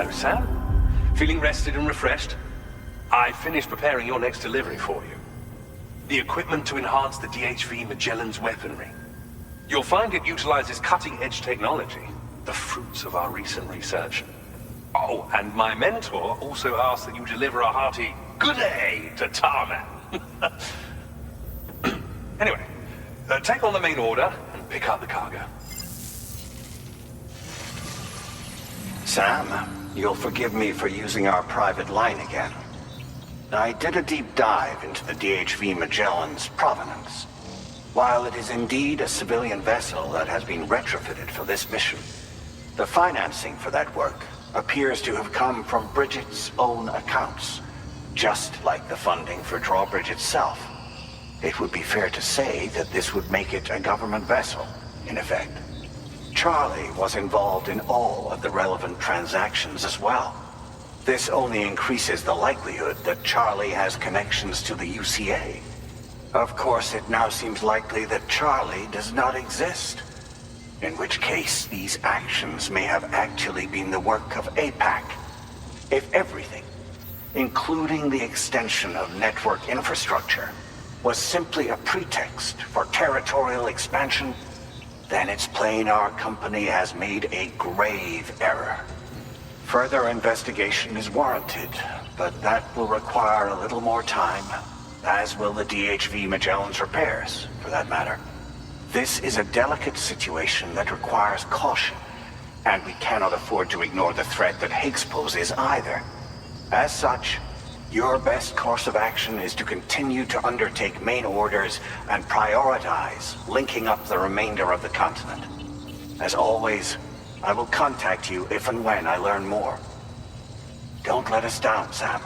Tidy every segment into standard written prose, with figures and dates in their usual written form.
Hello, Sam. Feeling rested and refreshed? I finished preparing your next delivery for you. The equipment to enhance the DHV Magellan's weaponry. You'll find it utilizes cutting-edge technology, the fruits of our recent research. Oh, and my mentor also asked that you deliver a hearty good day to Tarman. Anyway, take on the main order and pick up the cargo. Sam, you'll forgive me for using our private line again. I did a deep dive into the DHV Magellan's provenance. While it is indeed a civilian vessel that has been retrofitted for this mission, the financing for that work appears to have come from Bridget's own accounts, just like the funding for Drawbridge itself. It would be fair to say that this would make it a government vessel, in effect. Charlie was involved in all of the relevant transactions as well. This only increases the likelihood that Charlie has connections to the UCA. Of course, it now seems likely that Charlie does not exist. In which case, these actions may have actually been the work of APAC. If everything, including the extension of network infrastructure, was simply a pretext for territorial expansion, then it's plain our company has made a grave error. Further investigation is warranted, but that will require a little more time, as will the DHV Magellan's repairs, for that matter. This is a delicate situation that requires caution, and we cannot afford to ignore the threat that Higgs poses either. As such, your best course of action is to continue to undertake main orders and prioritize linking up the remainder of the continent. As always, I will contact you if and when I learn more. Don't let us down, Sam.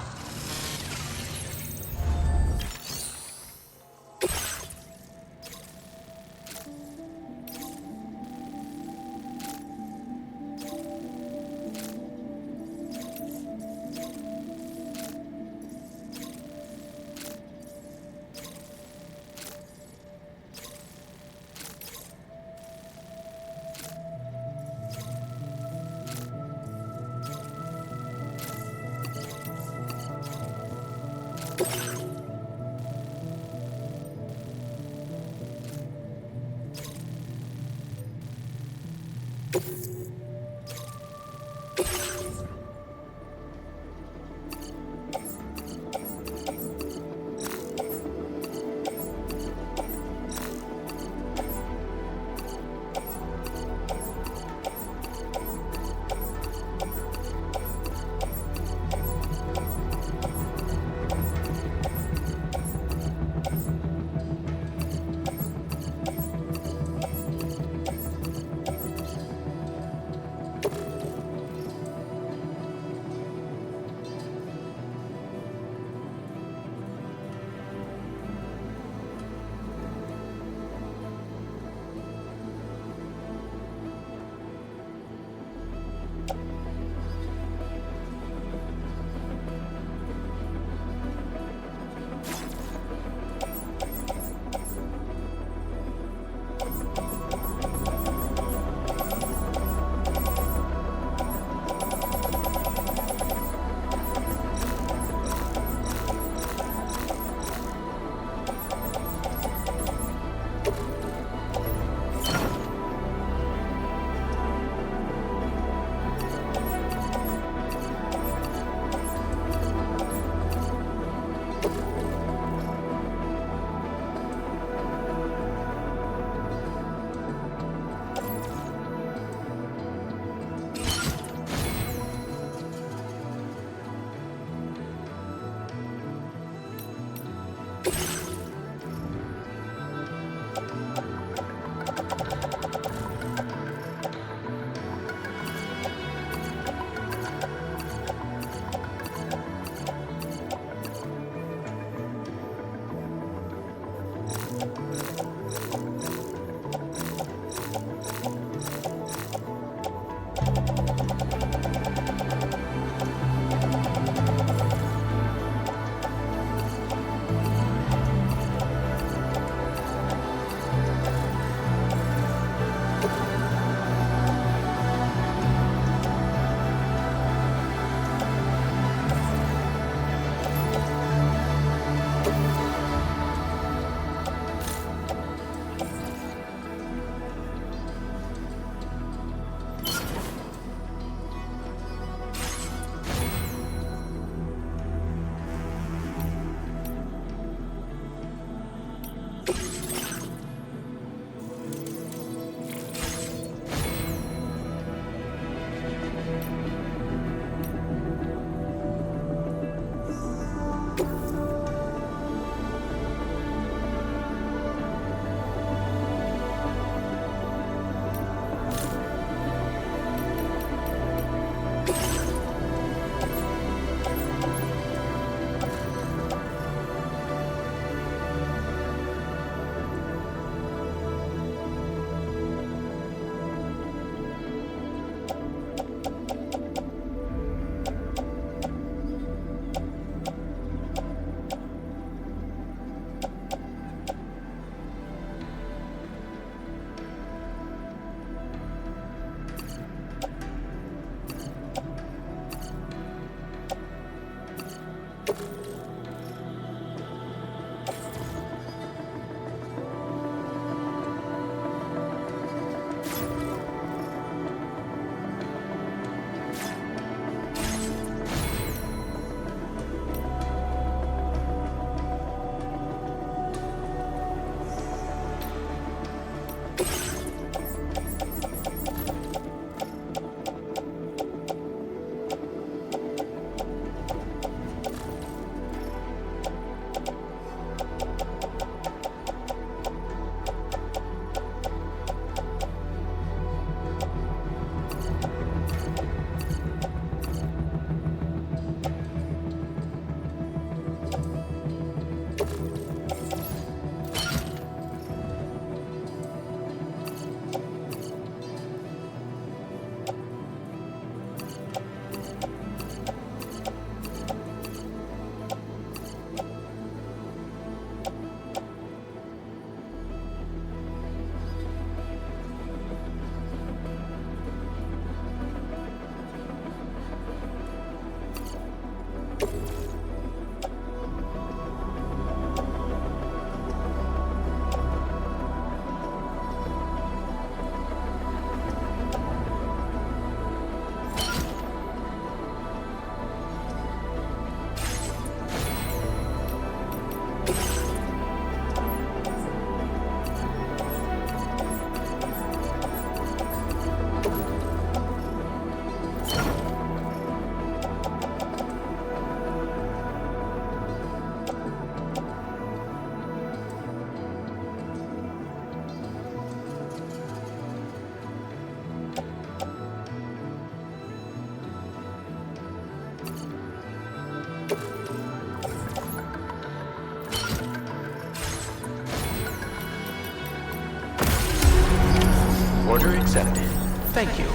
Order accepted. Thank you.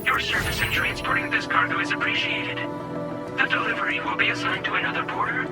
Your service in transporting this cargo is appreciated. The delivery will be assigned to another porter.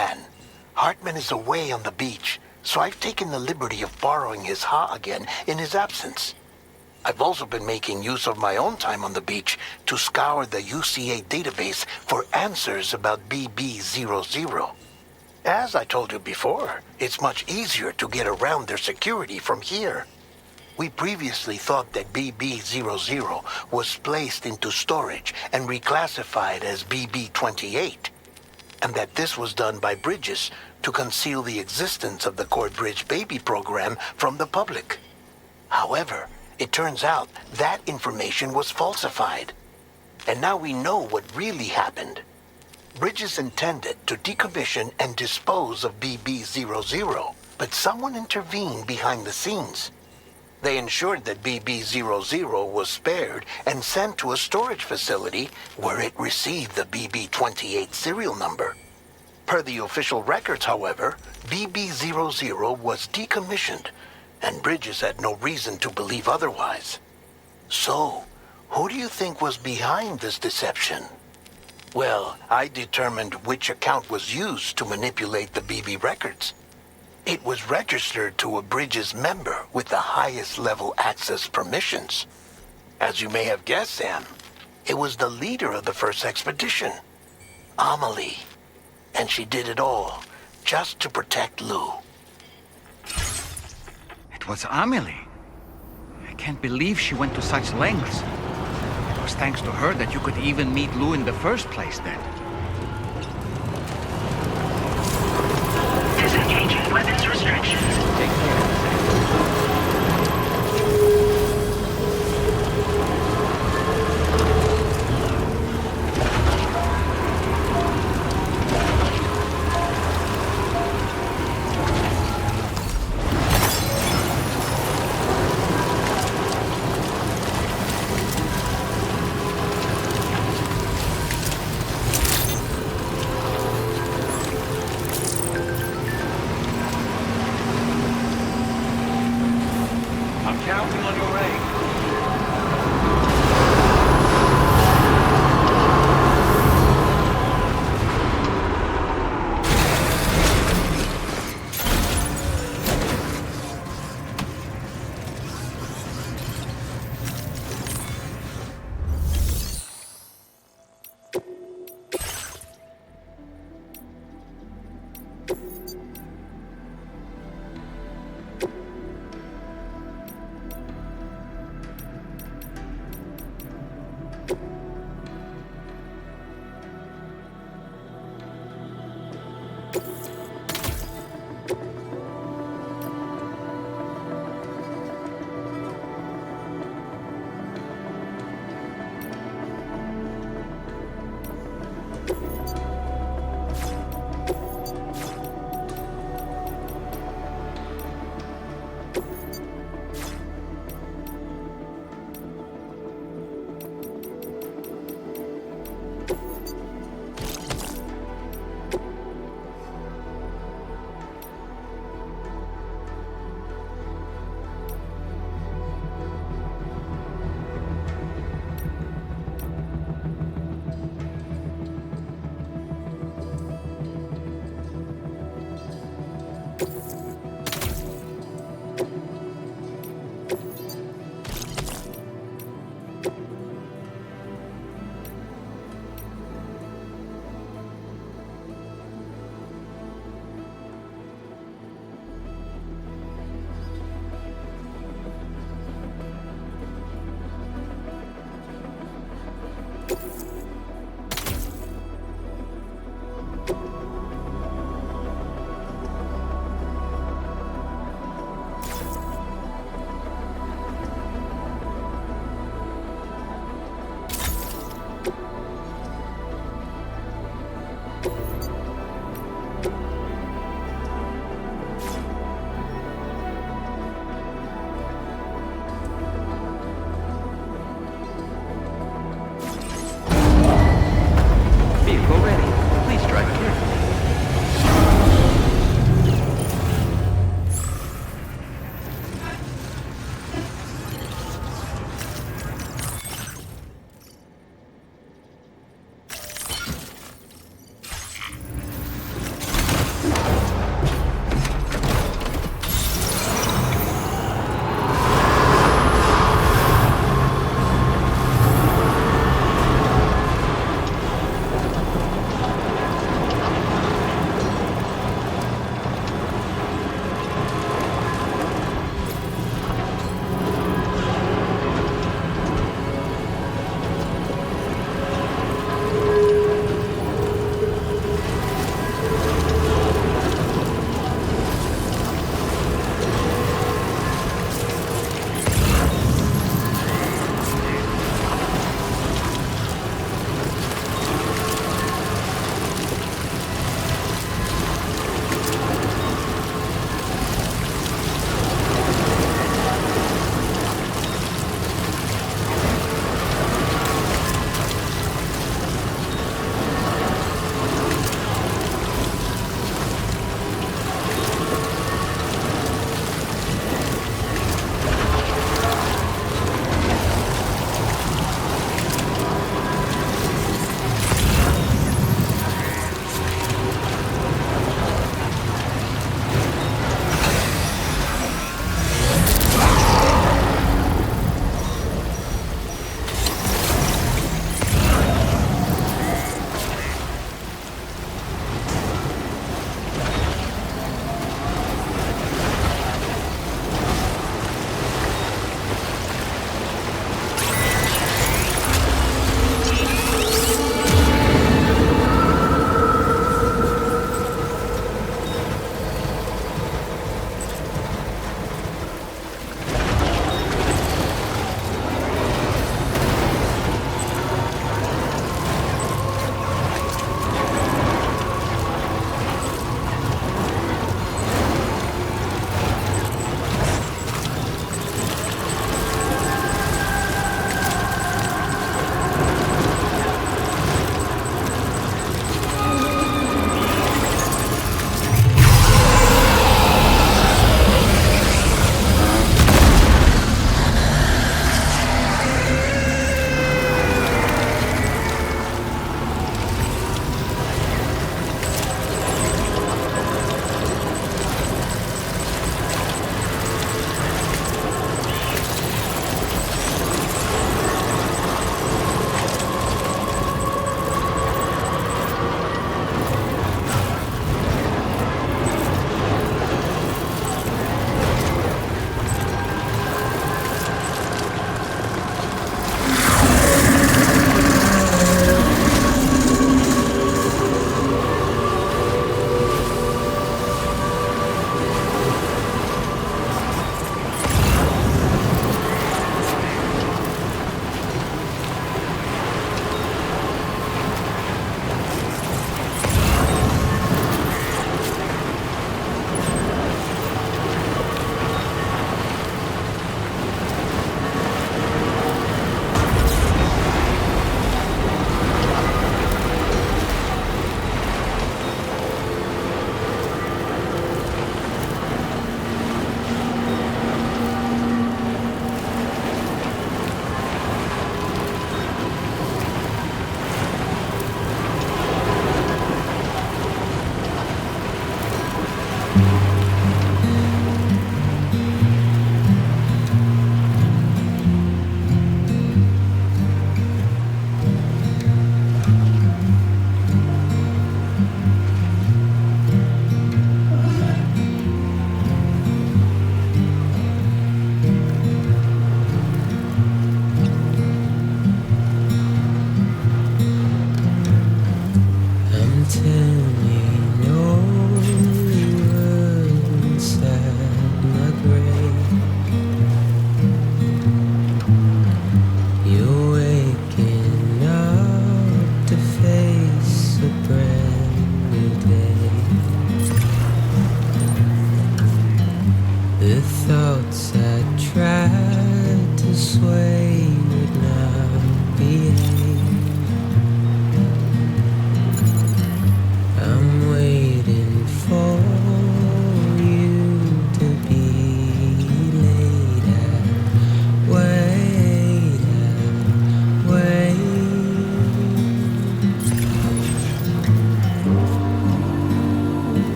man. Hartman is away on the beach, so I've taken the liberty of borrowing his Ha again in his absence. I've also been making use of my own time on the beach to scour the UCA database for answers about BB00. As I told you before, it's much easier to get around their security from here. We previously thought that BB00 was placed into storage and reclassified as BB28, and that this was done by Bridges to conceal the existence of the Corbridge Baby program from the public. However, it turns out that information was falsified. And now we know what really happened. Bridges intended to decommission and dispose of BB00, but someone intervened behind the scenes. They ensured that BB00 was spared and sent to a storage facility where it received the BB28 serial number. Per the official records, however, BB00 was decommissioned, and Bridges had no reason to believe otherwise. So, who do you think was behind this deception? Well, I determined which account was used to manipulate the BB records. It was registered to a Bridges member with the highest level access permissions. As you may have guessed, Sam, it was the leader of the first expedition, Amelie. And she did it all just to protect Lou. It was Amelie. I can't believe she went to such lengths. It was thanks to her that you could even meet Lou in the first place then. Disengaging weapons restrictions. Take care.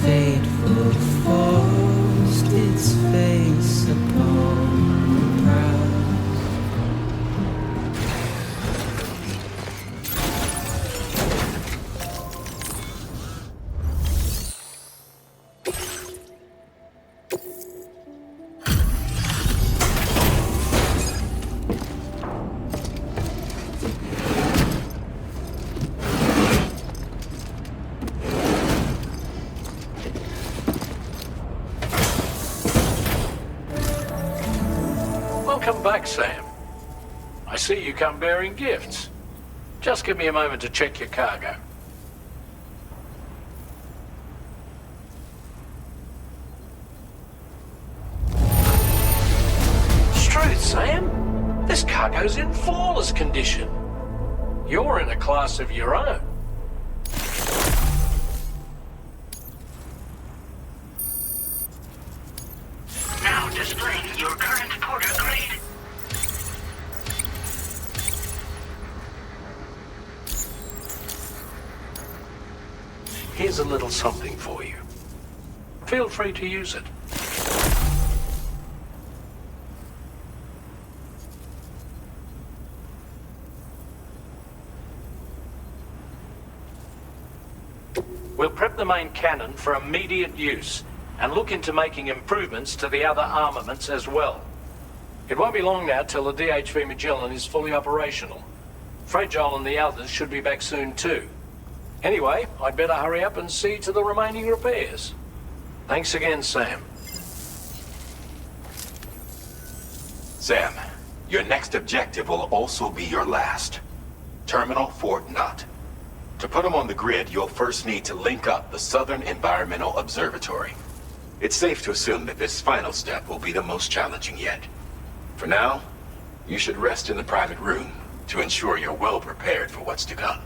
fateful forced its face upon the prow. Welcome back, Sam. I see you come bearing gifts. Just give me a moment to check your cargo. Truth, Sam. This cargo's in flawless condition. You're in a class of your own. Now displaying your current porter grade. Here's a little something for you. Feel free to use it. We'll prep the main cannon for immediate use, and look into making improvements to the other armaments as well. It won't be long now till the DHV Magellan is fully operational. Fragile and the others should be back soon too. Anyway, I'd better hurry up and see to the remaining repairs. Thanks again, Sam. Sam, your next objective will also be your last. Terminal Fort Knott. To put them on the grid, you'll first need to link up the Southern Environmental Observatory. It's safe to assume that this final step will be the most challenging yet. For now, you should rest in the private room to ensure you're well prepared for what's to come.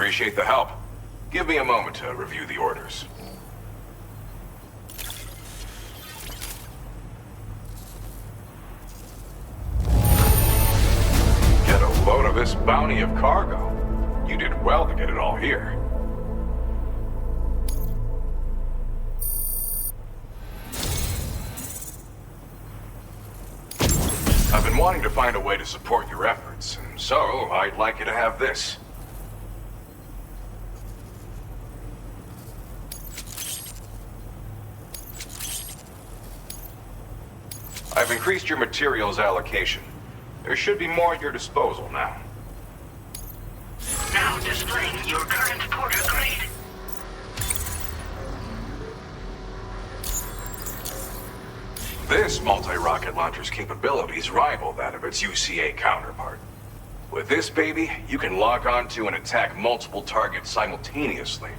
appreciate the help. Give me a moment to review the orders. Get a load of this bounty of cargo. You did well to get it all here. I've been wanting to find a way to support your efforts, and so I'd like you to have this. I've increased your materials allocation. There should be more at your disposal now. Now displaying your current porter grade. This multi-rocket launcher's capabilities rival that of its UCA counterpart. With this baby, you can lock onto and attack multiple targets simultaneously.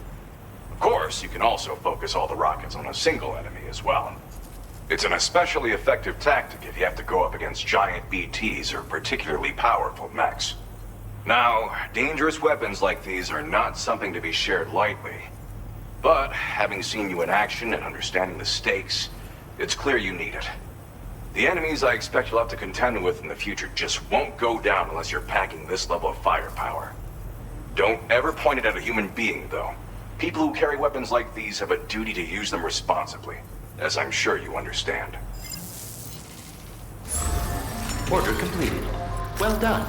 Of course, you can also focus all the rockets on a single enemy as well. It's an especially effective tactic if you have to go up against giant BTs or particularly powerful mechs. Now, dangerous weapons like these are not something to be shared lightly. But, having seen you in action and understanding the stakes, it's clear you need it. The enemies I expect you'll have to contend with in the future just won't go down unless you're packing this level of firepower. Don't ever point it at a human being, though. People who carry weapons like these have a duty to use them responsibly, as I'm sure you understand. Order completed. Well done.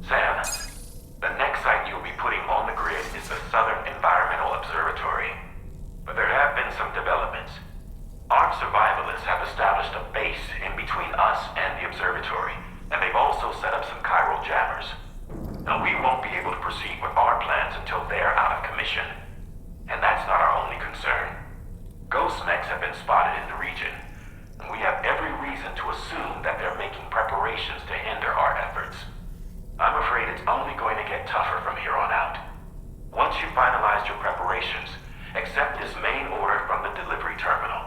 Sam, the next site you'll be putting on the grid is the Southern Environmental Observatory. But there have been some developments. Armed survivalists have established a base in between us and the observatory, and they've also set up some chiral jammers. Now, we won't be able to proceed with our plans until they're out of commission. And that's not our only concern. Ghost mechs have been spotted in the region, and we have every reason to assume that they're making preparations to hinder our efforts. I'm afraid it's only going to get tougher from here on out. Once you've finalized your preparations, accept this main order from the delivery terminal.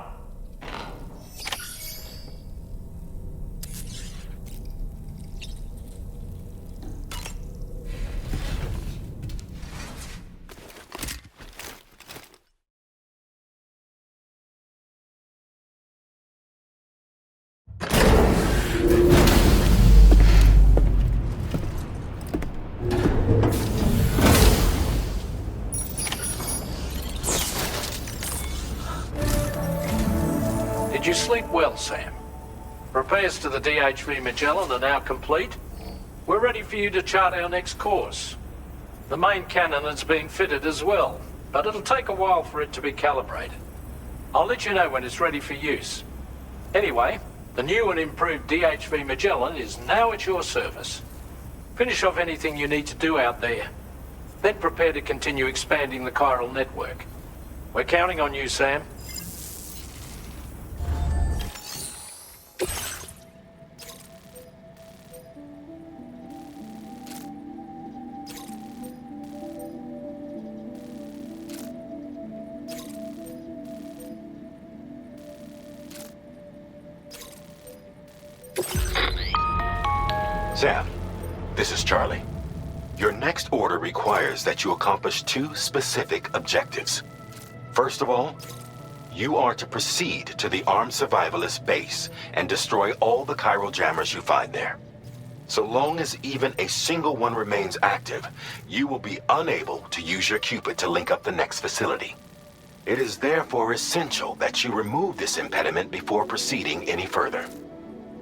Did you sleep well, Sam? Repairs to the DHV Magellan are now complete. We're ready for you to chart our next course. The main cannon is being fitted as well, but it'll take a while for it to be calibrated. I'll let you know when it's ready for use. Anyway, the new and improved DHV Magellan is now at your service. Finish off anything you need to do out there. Then prepare to continue expanding the chiral network. We're counting on you, Sam. Sam, this is Charlie. Your next order requires that you accomplish two specific objectives. First of all, you are to proceed to the armed survivalist base and destroy all the chiral jammers you find there. So long as even a single one remains active, you will be unable to use your Cupid to link up the next facility. It is therefore essential that you remove this impediment before proceeding any further.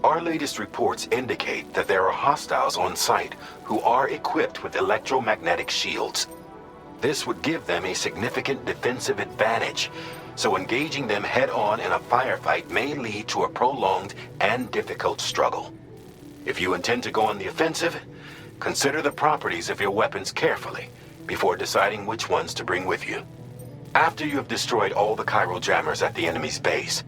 Our latest reports indicate that there are hostiles on site who are equipped with electromagnetic shields. This would give them a significant defensive advantage, so engaging them head-on in a firefight may lead to a prolonged and difficult struggle. If you intend to go on the offensive, consider the properties of your weapons carefully before deciding which ones to bring with you. After you have destroyed all the chiral jammers at the enemy's base,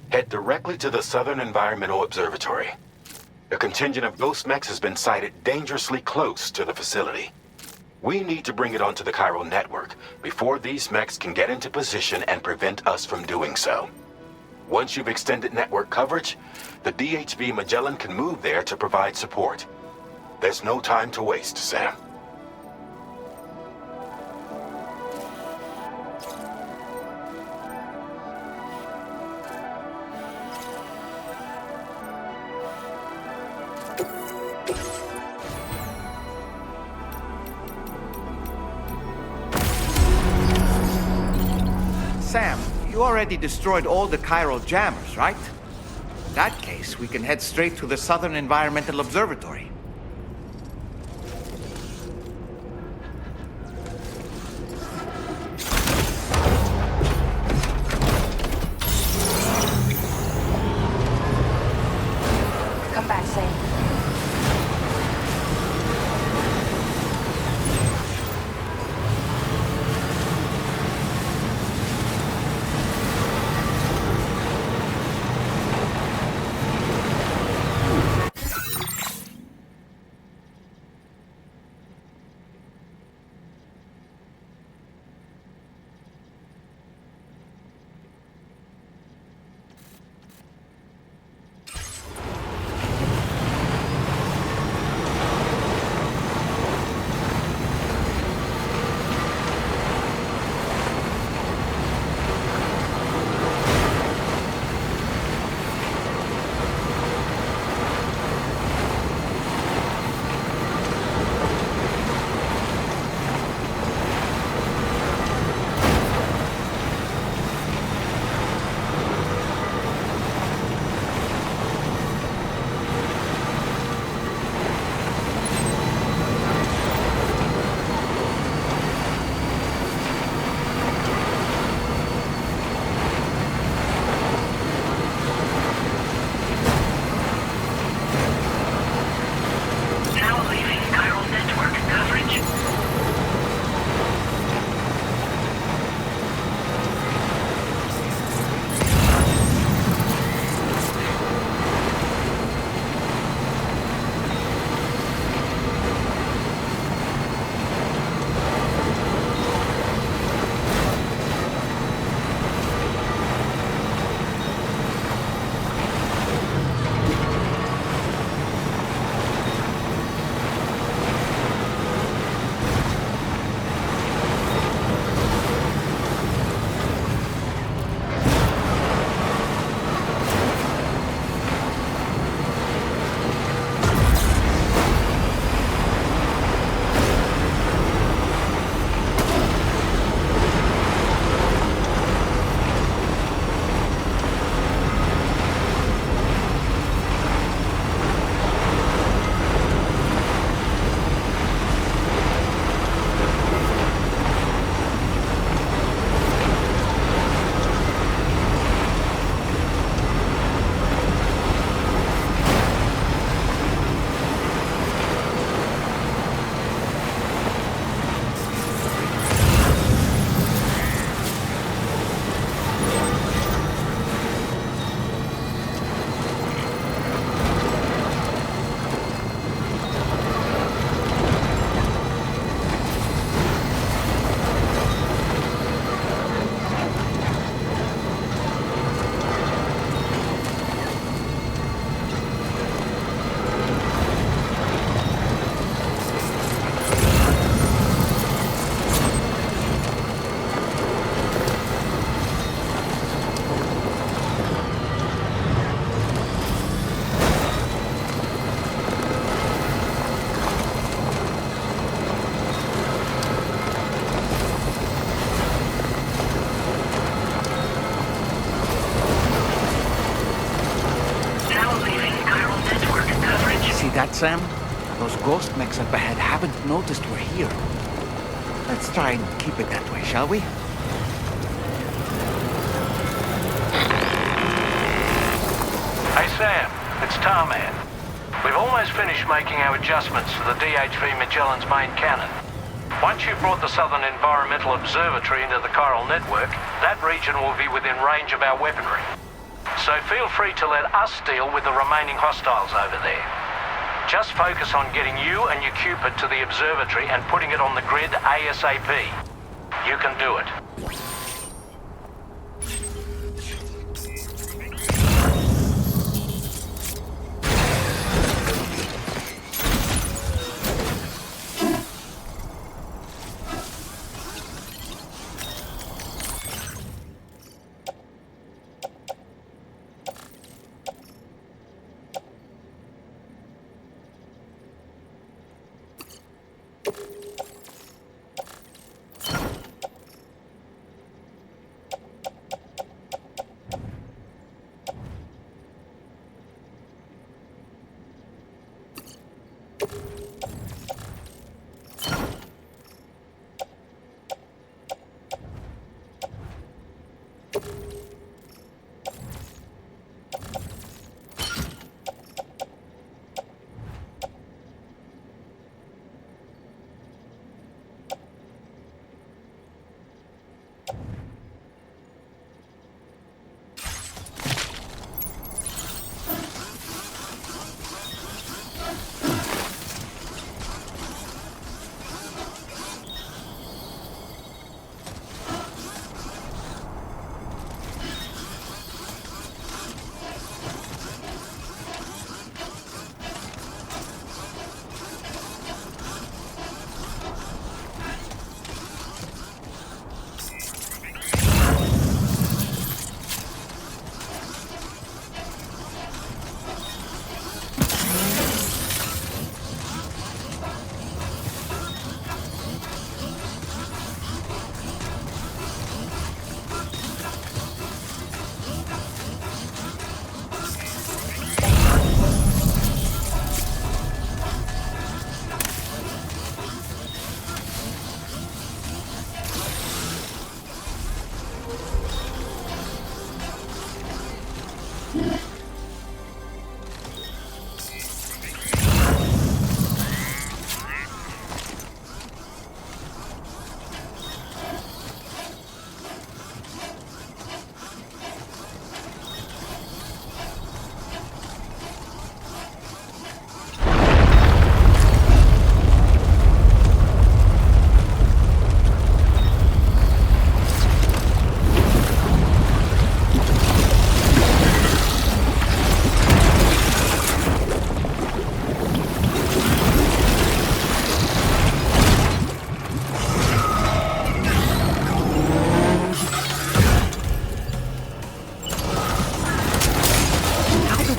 head directly to the Southern Environmental Observatory. A contingent of ghost mechs has been sighted dangerously close to the facility. We need to bring it onto the chiral network before these mechs can get into position and prevent us from doing so. Once you've extended network coverage, the DHV Magellan can move there to provide support. There's no time to waste, Sam. Sam, you already destroyed all the chiral jammers, right? In that case, we can head straight to the Southern Environmental Observatory. Come back, Sam. Sam? Those ghost mechs up ahead haven't noticed we're here. Let's try and keep it that way, shall we? Hey Sam, it's Tarman. We've almost finished making our adjustments to the DHV Magellan's main cannon. Once you've brought the Southern Environmental Observatory into the chiral network, that region will be within range of our weaponry. So feel free to let us deal with the remaining hostiles over there. Just focus on getting you and your Cupid to the observatory and putting it on the grid ASAP. You can do it.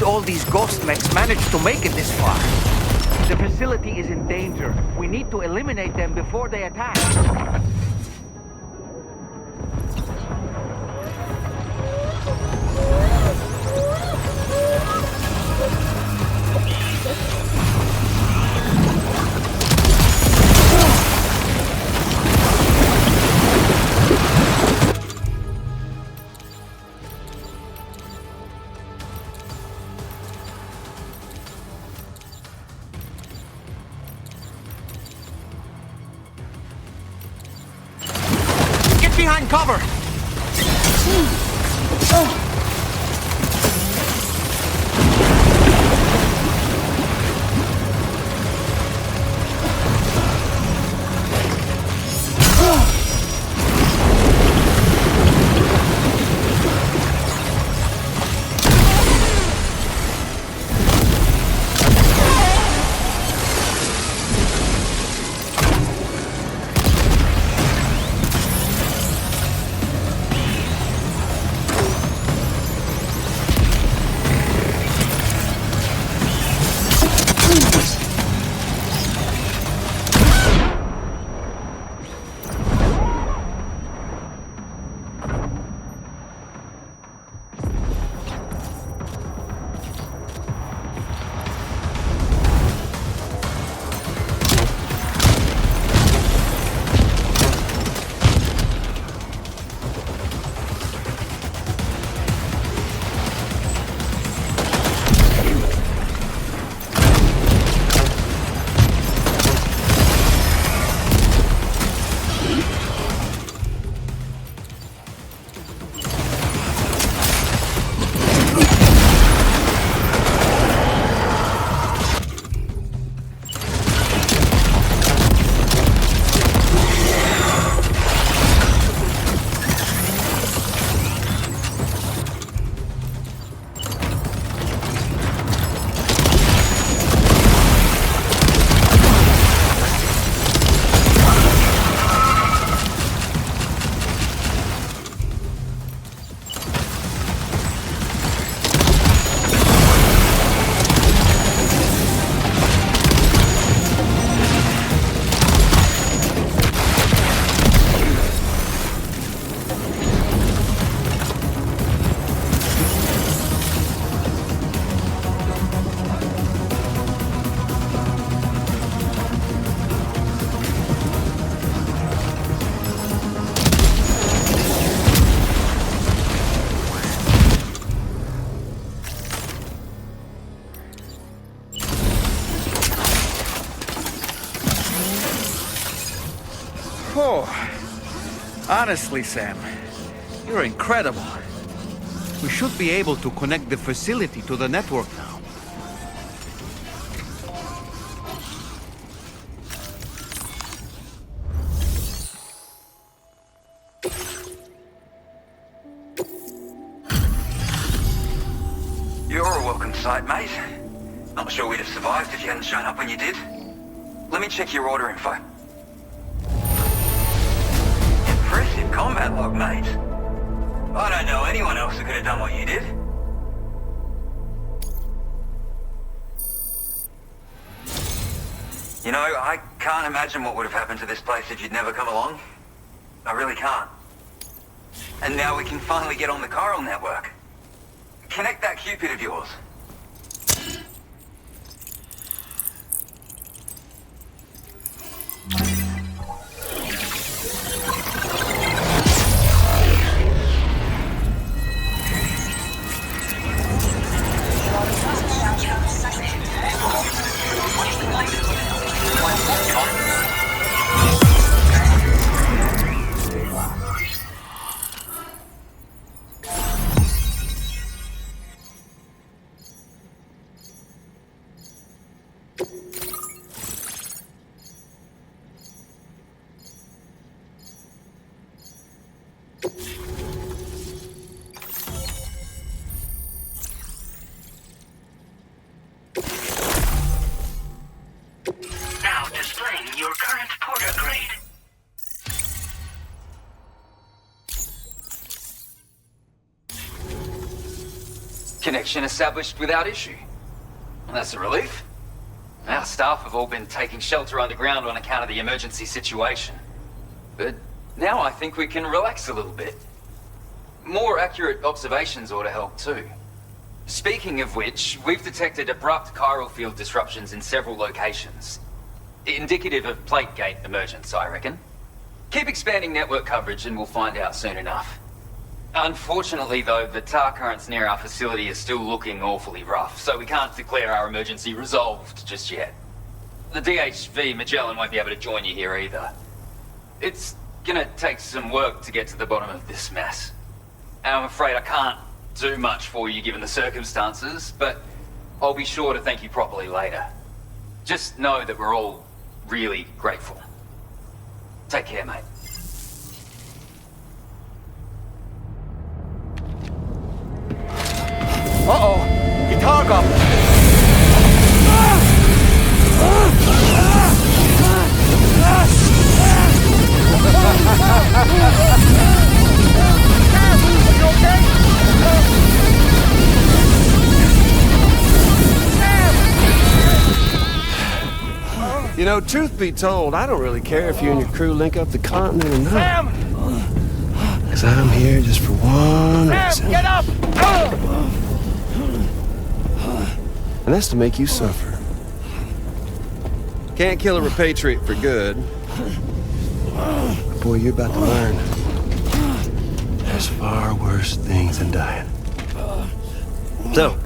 All these ghost mechs managed to make it this far. The facility is in danger. We need to eliminate them before they attack. Behind cover! Honestly, Sam, you're incredible. We should be able to connect the facility to the network now. You're a welcome sight, mate. Not sure we'd have survived if you hadn't shown up when you did. Let me check your order info. Impressive combat log, mate. I don't know anyone else who could have done what you did. You know, I can't imagine what would have happened to this place if you'd never come along. I really can't. And now we can finally get on the chiral network. Connect that Cupid of yours. Connection established without issue. Well, that's a relief. Our staff have all been taking shelter underground on account of the emergency situation. But now I think we can relax a little bit. More accurate observations ought to help too. Speaking of which, we've detected abrupt chiral field disruptions in several locations. Indicative of plate gate emergence, I reckon. Keep expanding network coverage and we'll find out soon enough. Unfortunately, though, the tar currents near our facility are still looking awfully rough, so we can't declare our emergency resolved just yet. The DHV Magellan won't be able to join you here either. It's gonna take some work to get to the bottom of this mess. And I'm afraid I can't do much for you given the circumstances, but I'll be sure to thank you properly later. Just know that we're all really grateful. Take care, mate. Uh-oh! Itarga! Are you okay? You know, truth be told, I don't really care if you and your crew link up the continent or not. Sam! Because I'm here just for one reason. Get up! And that's to make you suffer. Can't kill a repatriate for good. But boy, you're about to learn. There's far worse things than dying. So,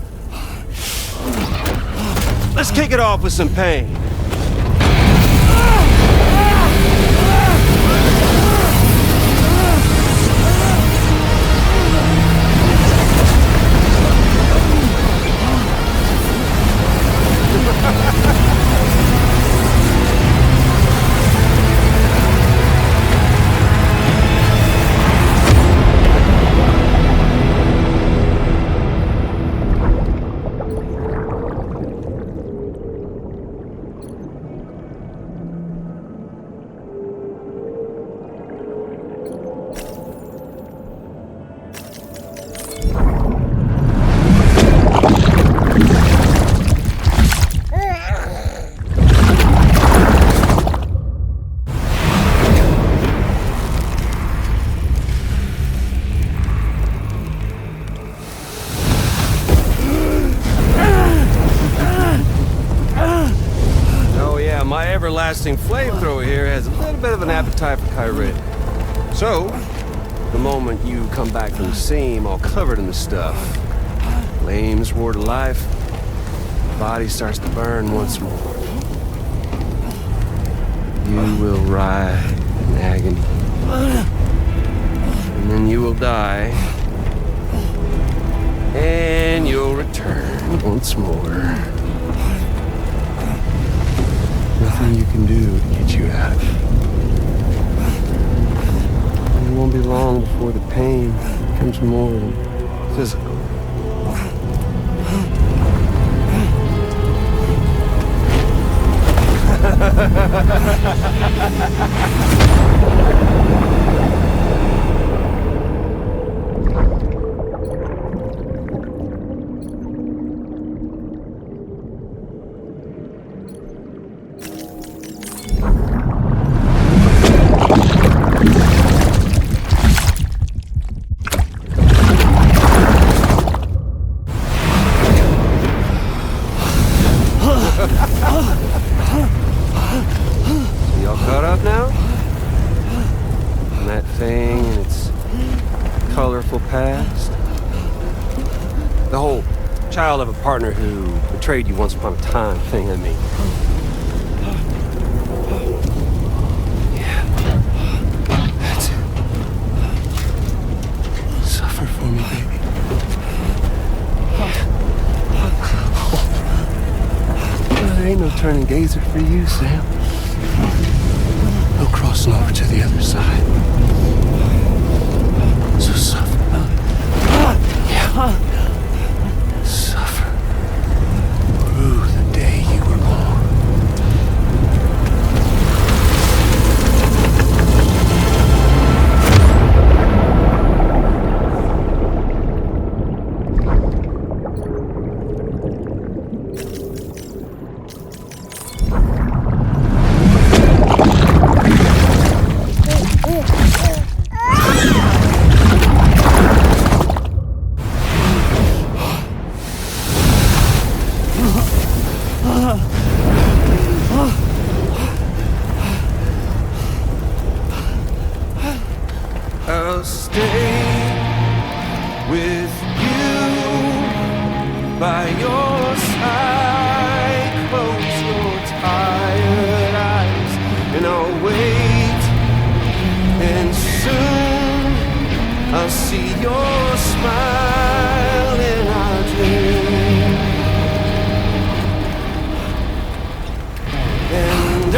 let's kick it off with some pain. Everlasting flamethrower here has a little bit of an appetite for Kyrie. So, the moment you come back from the seam all covered in the stuff, flames roar to life, the body starts to burn once more. You will writhe in agony. And then you will die. And you'll return once more. Nothing you can do to get you out. And it won't be long before the pain becomes more than physical. Y'all caught up now? And that thing and its colorful past? The whole child of a partner who betrayed you once upon a time thing, I mean. Yeah. That's it. Suffer for me, baby. There ain't no turning gazer for you, Sam. No crossing over to the other side. So suffer. Yeah. Suffer. Through the day you were born. I'll stay with you by your side. Close your tired eyes and I'll wait. And soon I'll see your smile in our dream. And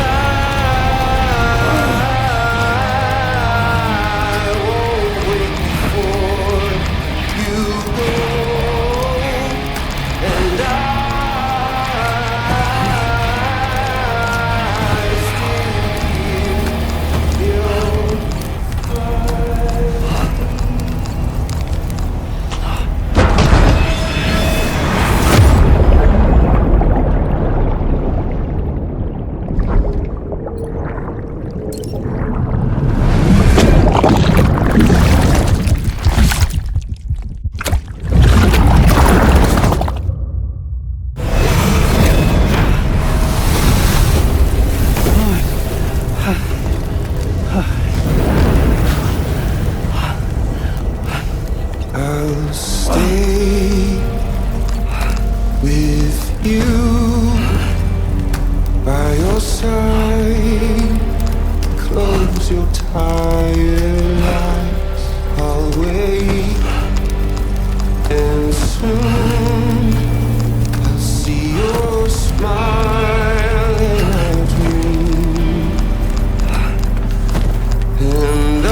I'll stay with you by your side. Close your tired eyes. I'll wait, and soon I'll see your smile in our dream. And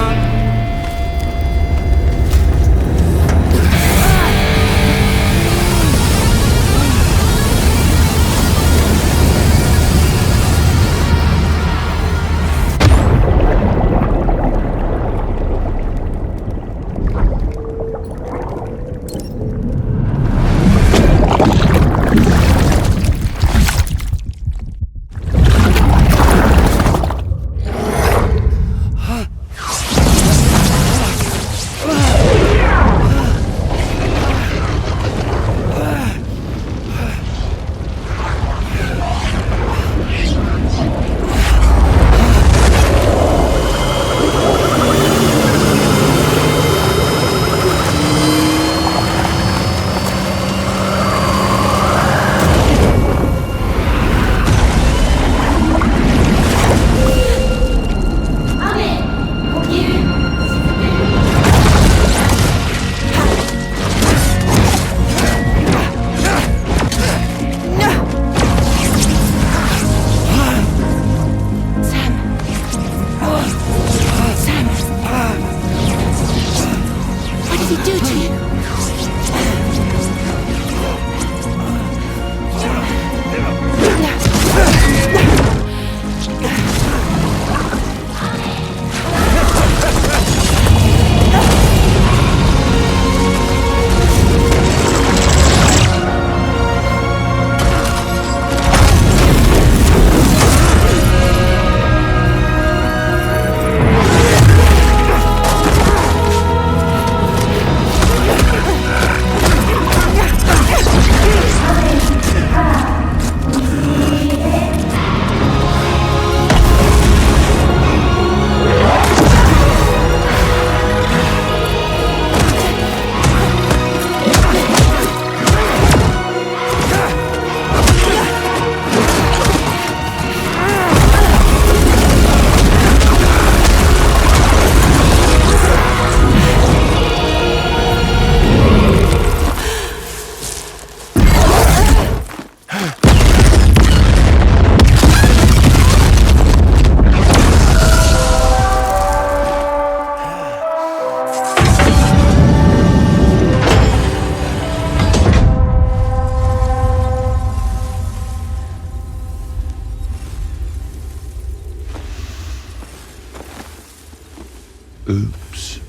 Oops.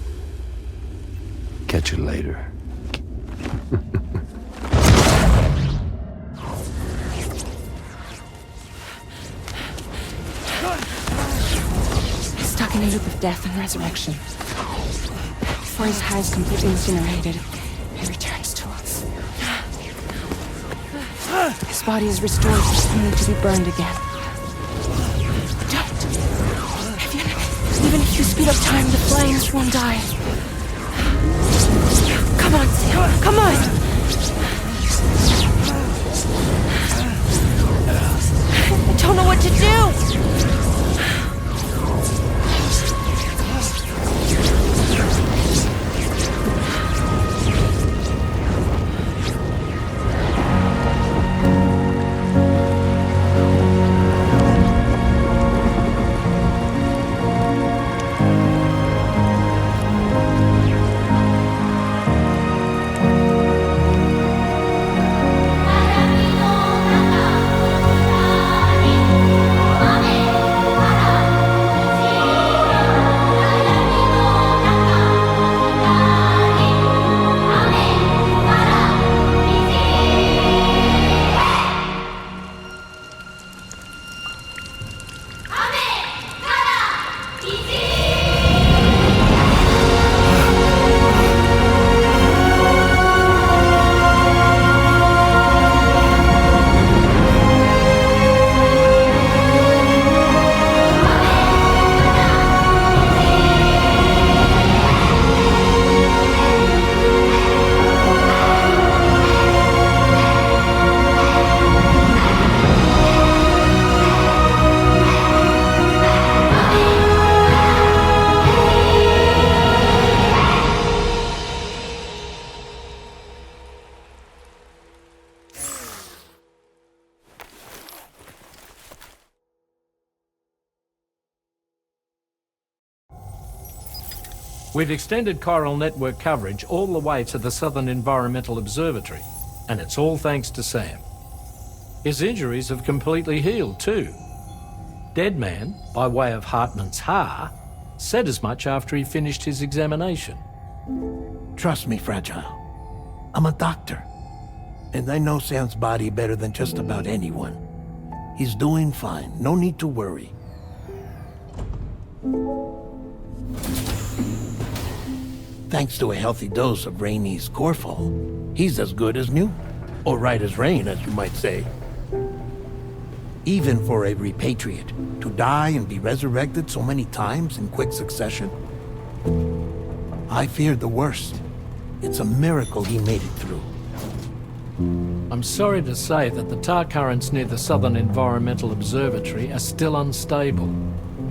Catch you later. He's stuck in a loop of death and resurrection. Before his hair is completely incinerated, he returns to us. His body is restored, only to be burned again. Don't! Even if you speed up time, the flames won't die. Come on, Sam. Come on! I don't know what to do! We've extended Chiral network coverage all the way to the Southern Environmental Observatory, and it's all thanks to Sam. His injuries have completely healed too. Dead Man, by way of Hartman's Ha, said as much after he finished his examination. Trust me, Fragile. I'm a doctor, and I know Sam's body better than just about anyone. He's doing fine. No need to worry. Thanks to a healthy dose of Rainey's Corfol, he's as good as new. Or right as rain, as you might say. Even for a repatriate, to die and be resurrected so many times in quick succession. I feared the worst. It's a miracle he made it through. I'm sorry to say that the tar currents near the Southern Environmental Observatory are still unstable.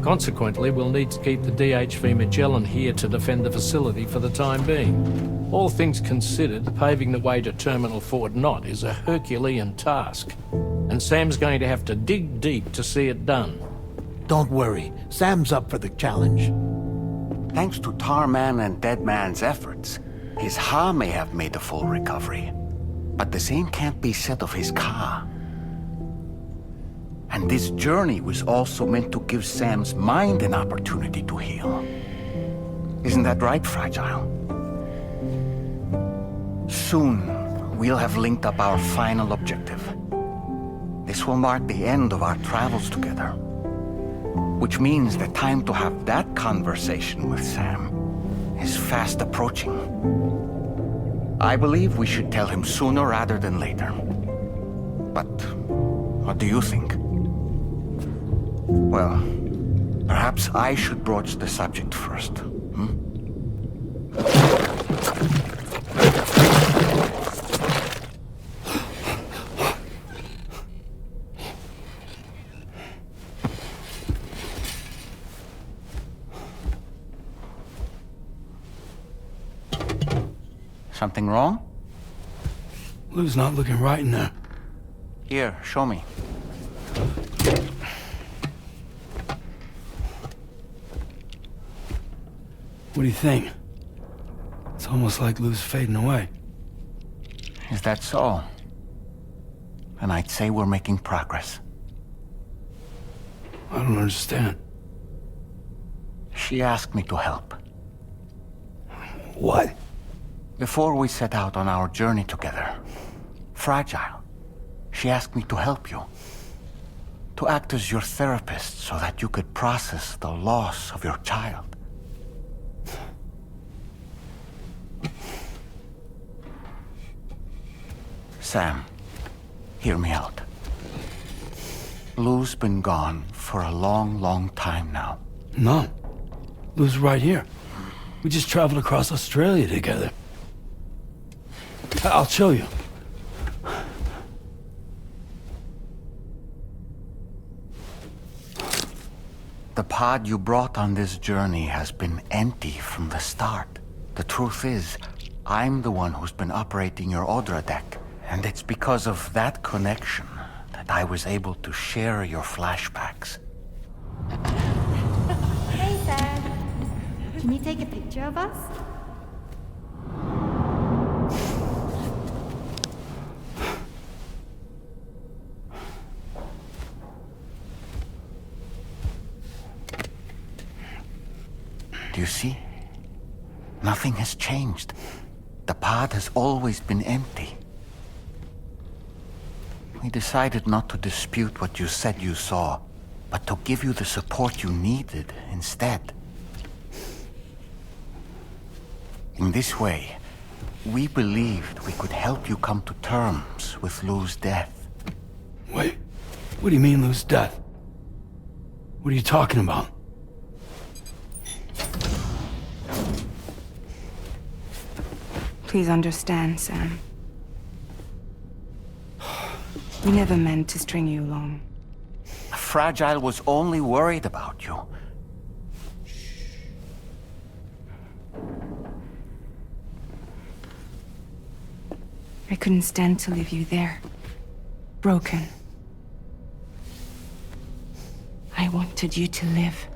Consequently, we'll need to keep the DHV Magellan here to defend the facility for the time being. All things considered, paving the way to Terminal Fort Knott is a Herculean task, and Sam's going to have to dig deep to see it done. Don't worry, Sam's up for the challenge. Thanks to Tarman and Deadman's efforts, His Ha may have made a full recovery, but the same can't be said of his Ka. And this journey was also meant to give Sam's mind an opportunity to heal. Isn't that right, Fragile? Soon, we'll have linked up our final objective. This will mark the end of our travels together. Which means the time to have that conversation with Sam is fast approaching. I believe we should tell him sooner rather than later. But what do you think? Well, perhaps I should broach the subject first. Something wrong? Lou's not looking right in there. Here, show me. What do you think? It's almost like Lou's fading away. Is that so? And I'd say we're making progress. I don't understand. She asked me to help. What? Before we set out on our journey together, Fragile, she asked me to help you. To act as your therapist so that you could process the loss of your child. Sam, hear me out. Lou's been gone for a long, long time now. No. Lou's right here. We just traveled across Australia together. I'll show you. The pod you brought on this journey has been empty from the start. The truth is, I'm the one who's been operating your Odra deck, and it's because of that connection that I was able to share your flashbacks. Hey, Sam. Can you take a picture of us? Do you see? Nothing has changed. The pod has always been empty. We decided not to dispute what you said you saw, but to give you the support you needed instead. In this way, we believed we could help you come to terms with Lou's death. Wait, what do you mean Lou's death? What are you talking about? Please understand, Sam. We never meant to string you along. Fragile was only worried about you. I couldn't stand to leave you there. Broken. I wanted you to live.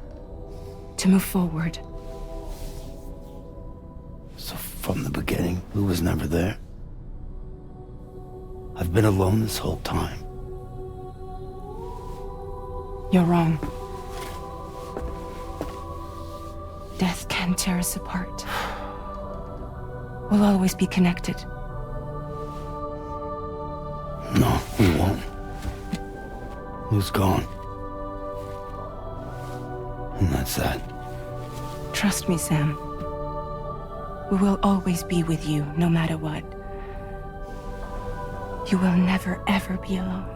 To move forward. So from the beginning, Lou was never there? I've been alone this whole time. You're wrong. Death can tear us apart. We'll always be connected. No, we won't. Lou's gone. And that's that. Trust me, Sam. We will always be with you, no matter what. You will never, ever be alone.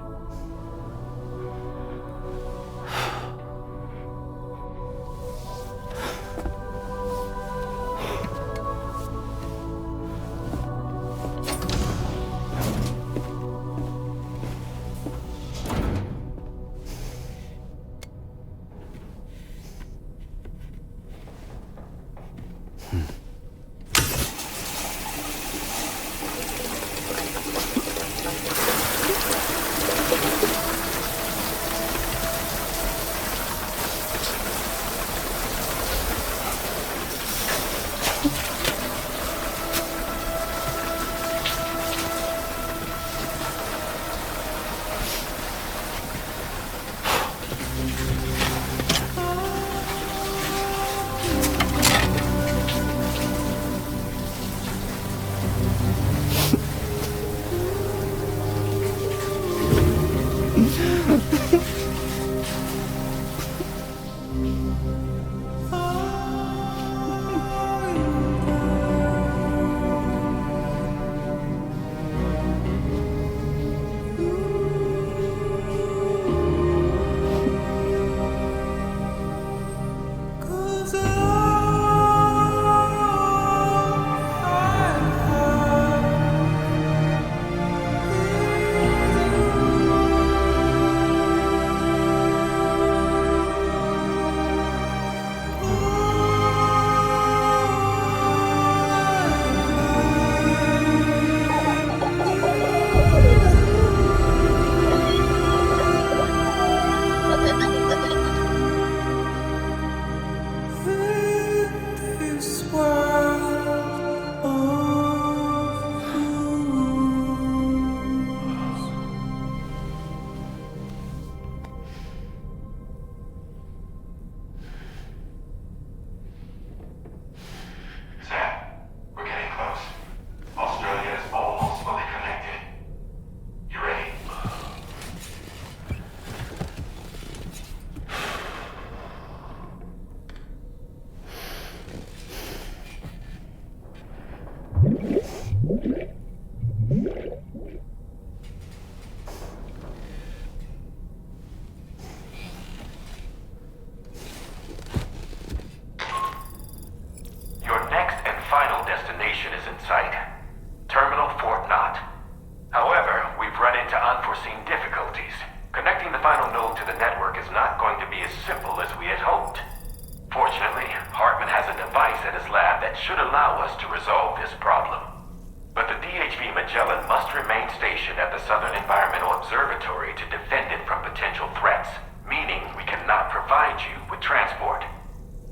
Southern Environmental Observatory to defend it from potential threats, meaning we cannot provide you with transport.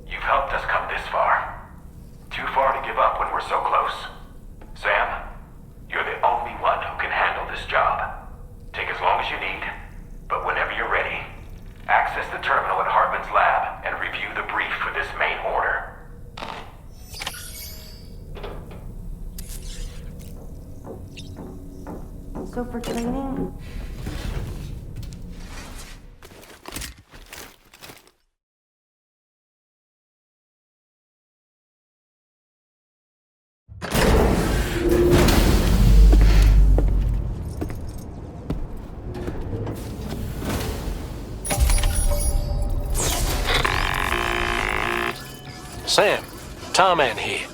You've helped us come this far. Too far to give up when we're so close. Sam, you're the only one who can handle this job. Take as long as you need, but whenever you're ready, access the terminal at Hartman's lab and review the brief for this main order. So for training... Sam, Tarman here.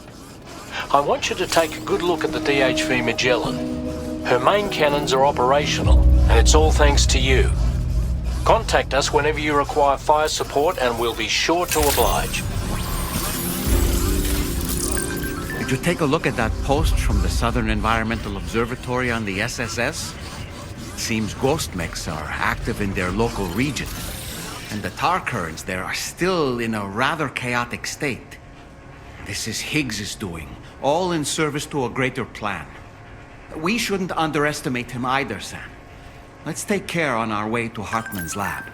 I want you to take a good look at the DHV Magellan. Her main cannons are operational, and it's all thanks to you. Contact us whenever you require fire support, and we'll be sure to oblige. Did you take a look at that post from the Southern Environmental Observatory on the SSS? It seems ghost mechs are active in their local region, and the tar currents there are still in a rather chaotic state. This is Higgs's doing, all in service to a greater plan. We shouldn't underestimate him either, Sam. Let's take care on our way to Hartman's lab.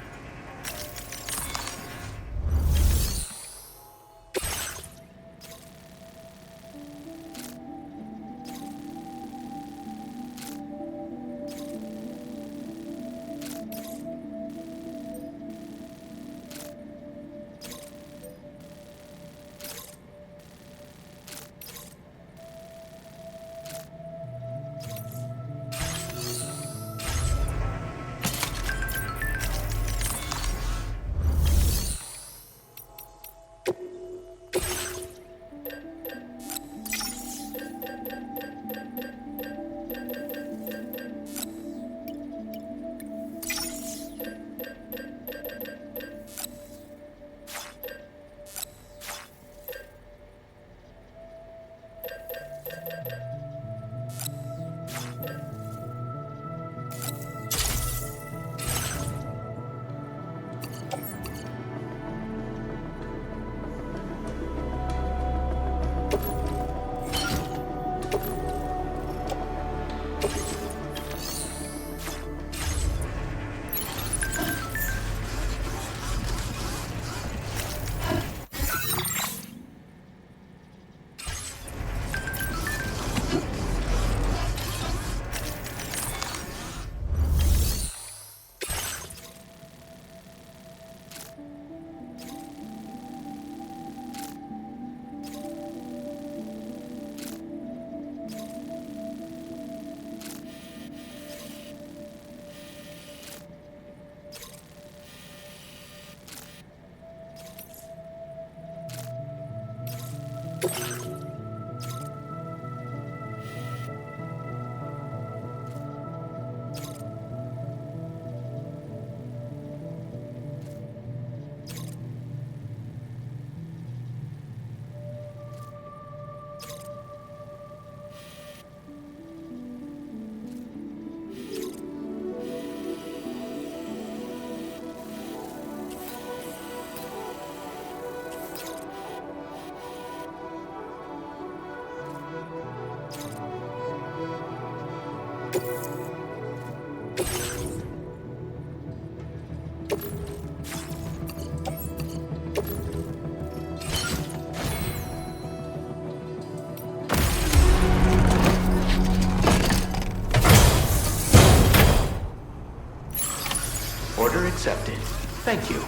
Order accepted. Thank you.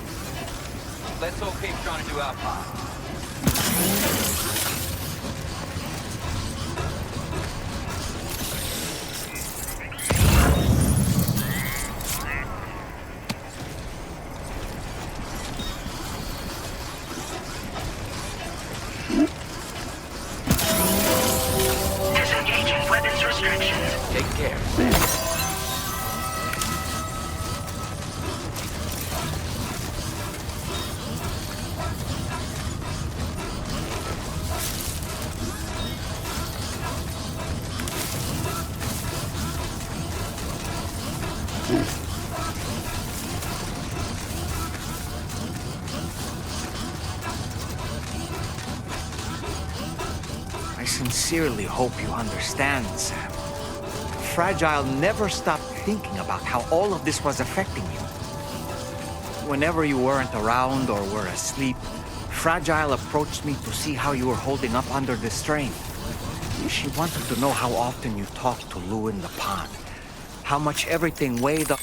Let's all keep trying to do our part. Disengaging weapons restrictions. Take care, Sam. I sincerely hope you understand, Sam. Fragile never stopped thinking about how all of this was affecting you. Whenever you weren't around or were asleep, Fragile approached me to see how you were holding up under the strain. She wanted to know how often you talked to Lou in the pond, how much everything weighed up.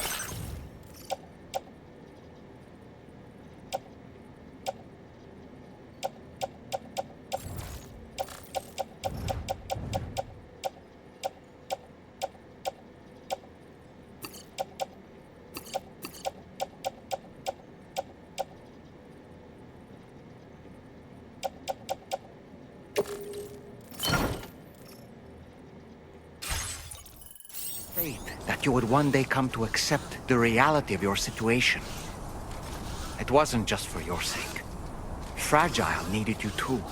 That you would one day come to accept the reality of your situation. It wasn't just for your sake. Fragile needed you too.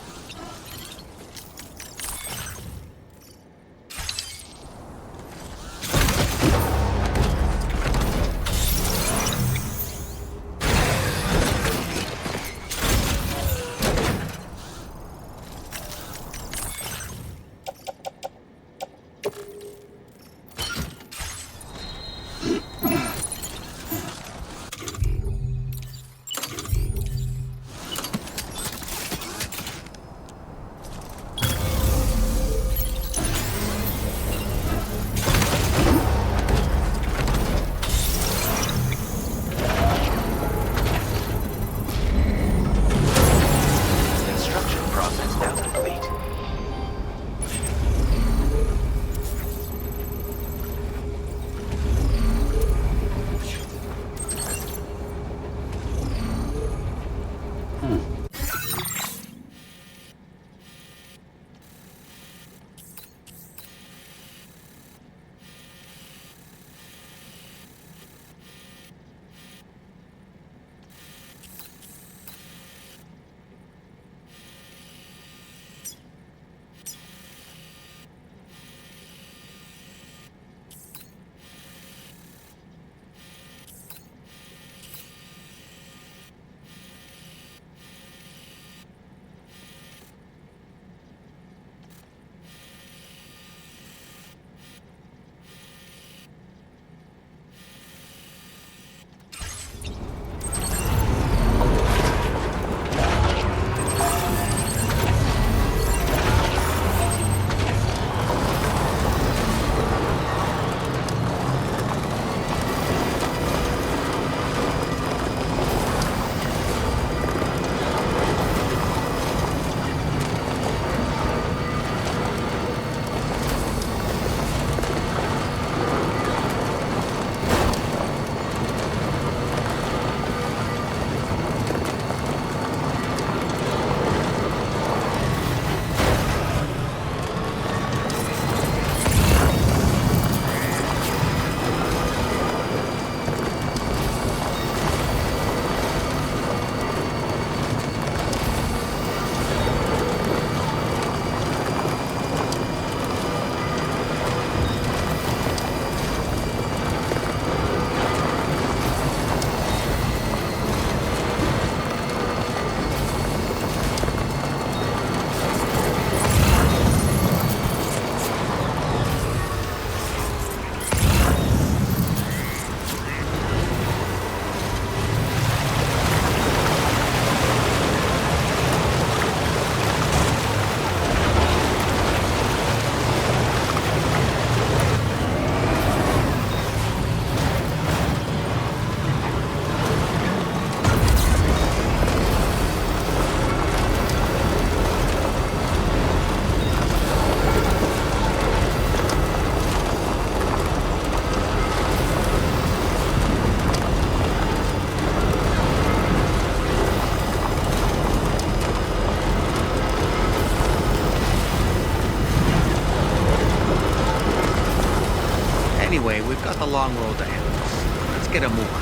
Anyway, we've got the long road ahead of us. Let's get a move on.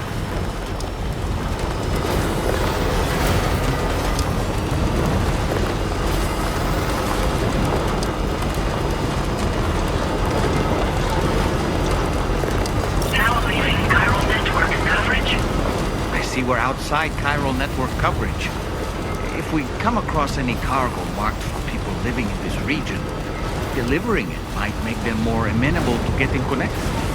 Now leaving Cairo. we're outside chiral network coverage. If we come across any cargo marked for people living in this region, delivering it might make them more amenable to getting connected.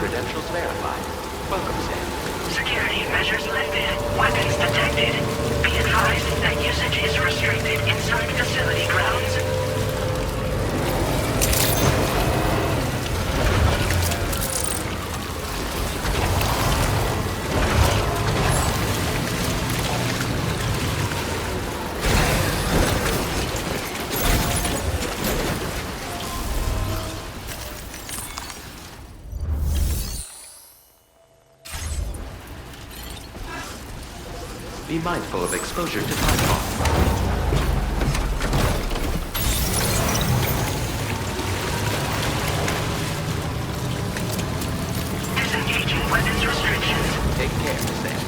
Credentials verified. Welcome, Sam. Security measures lifted. Weapons detected. Be advised that usage is restricted inside facility grounds. Be mindful of exposure to toxins. Disengaging weapons restrictions. Take care, Sam.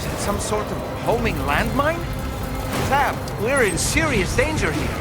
Is it some sort of homing landmine? Sam, we're in serious danger here.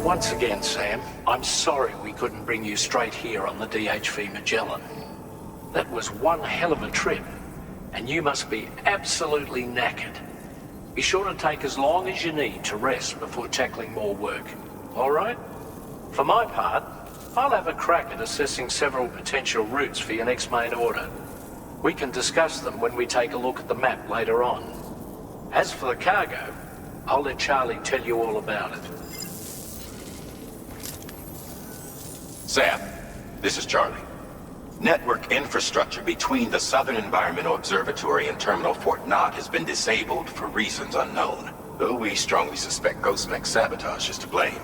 Once again, Sam, I'm sorry we couldn't bring you straight here on the DHV Magellan. That was one hell of a trip, and you must be absolutely knackered. Be sure to take as long as you need to rest before tackling more work. All right? For my part, I'll have a crack at assessing several potential routes for your next main order. We can discuss them when we take a look at the map later on. As for the cargo, I'll let Charlie tell you all about it. Sam, this is Charlie. Network infrastructure between the Southern Environmental Observatory and Terminal Fort Knott has been disabled for reasons unknown, though we strongly suspect Ghostmech's sabotage is to blame.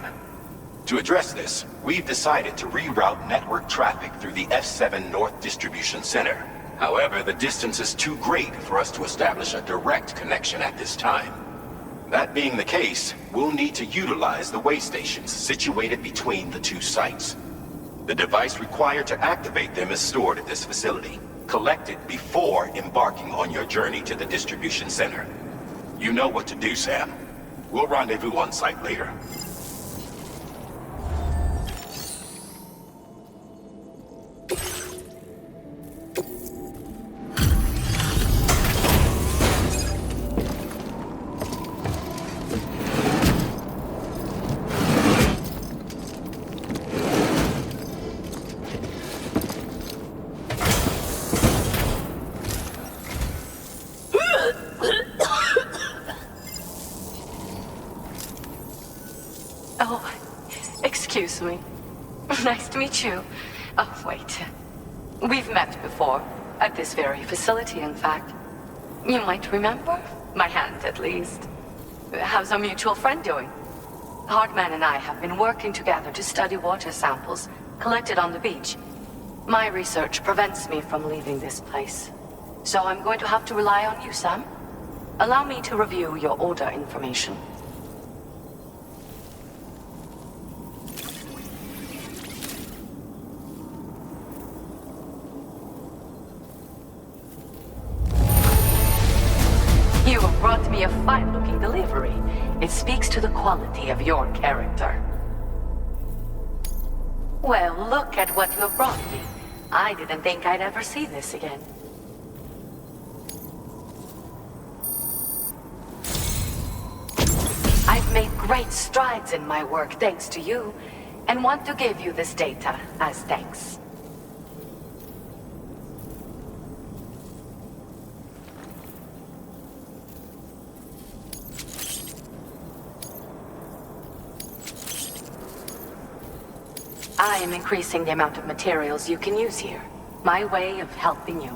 To address this, we've decided to reroute network traffic through the F7 North Distribution Center. However, the distance is too great for us to establish a direct connection at this time. That being the case, we'll need to utilize the way stations situated between the two sites. The device required to activate them is stored at this facility. Collect it before embarking on your journey to the distribution center. You know what to do, Sam. We'll rendezvous on site later. Excuse me. Nice to meet you. Oh, wait. We've met before. At this very facility, in fact. You might remember? My hand, at least. How's our mutual friend doing? Hardman and I have been working together to study water samples collected on the beach. My research prevents me from leaving this place. So I'm going to have to rely on you, Sam. Allow me to review your order information. You have brought me a fine-looking delivery. It speaks to the quality of your character. Well, look at what you have brought me. I didn't think I'd ever see this again. I've made great strides in my work thanks to you, and want to give you this data as thanks. I am increasing the amount of materials you can use here. My way of helping you.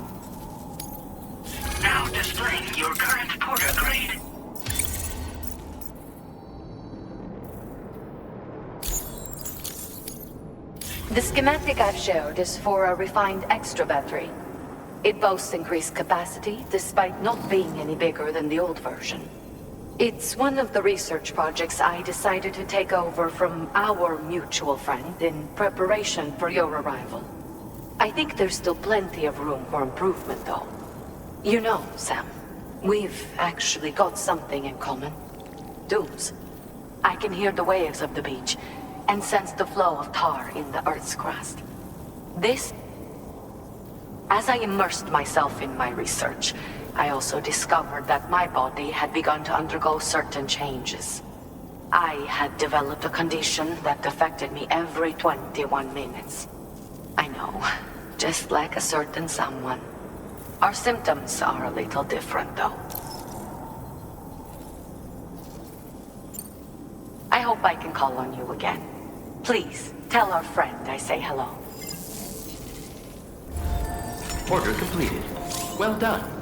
Now displaying your current porter grade. The schematic I've shared is for a refined extra battery. It boasts increased capacity, despite not being any bigger than the old version. It's one of the research projects I decided to take over from our mutual friend in preparation for your arrival. I think there's still plenty of room for improvement, though. You know, Sam, we've actually got something in common. Duels. I can hear the waves of the beach, and sense the flow of tar in the Earth's crust. This... As I immersed myself in my research, I also discovered that my body had begun to undergo certain changes. I had developed a condition that affected me every 21 minutes. I know, just like a certain someone. Our symptoms are a little different, though. I hope I can call on you again. Please, tell our friend I say hello. Order completed. Well done.